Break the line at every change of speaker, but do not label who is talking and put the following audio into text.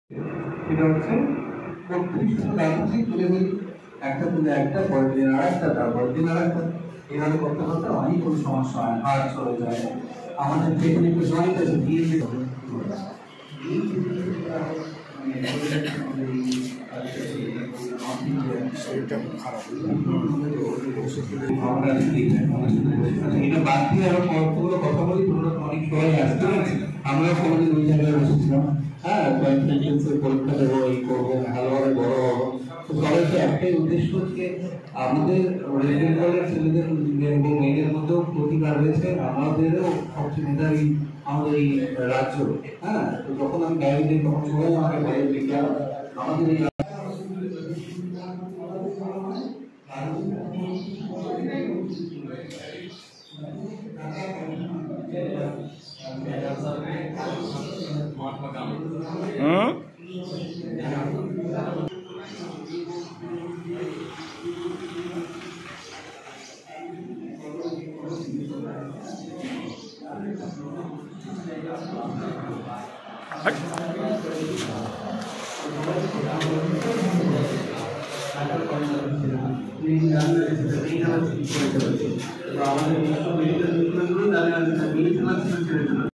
এটা হচ্ছে প্রত্যেকটা রাজনীতি তুলে ধরি, একটা তুলে একটা, পরের দিন আর একটা, তারপরের দিন আর একটা, এইভাবে করতে করতে অনেক কোনো সমস্যা হয়, হার চলে যায়। আমাদের যেখানে একটু জড়িত আছে বিএনপি এটা বাদ দিয়ে আরো কতগুলো কথা বলি, তোমরা অনেক সবাই আসতে আমরা কোনোদিন ওই জায়গায় বসেছিলাম। হ্যাঁ, পরীক্ষা দেবো, এই করবো, ভালোভাবে বড় হবো। সবাই তো একটাই উদ্দেশ্য যে আমাদের ছেলেদের এবং মেয়েদের মধ্যেও প্রতিভা রয়েছে, আমাদেরও সবচেয়ে মেধাবী আমাদের এই রাজ্য। হ্যাঁ, তো যখন আমি গাড়ি দিই তখন সবাই আমাকে বলে বিজ্ঞান আমাদের এই আমাদের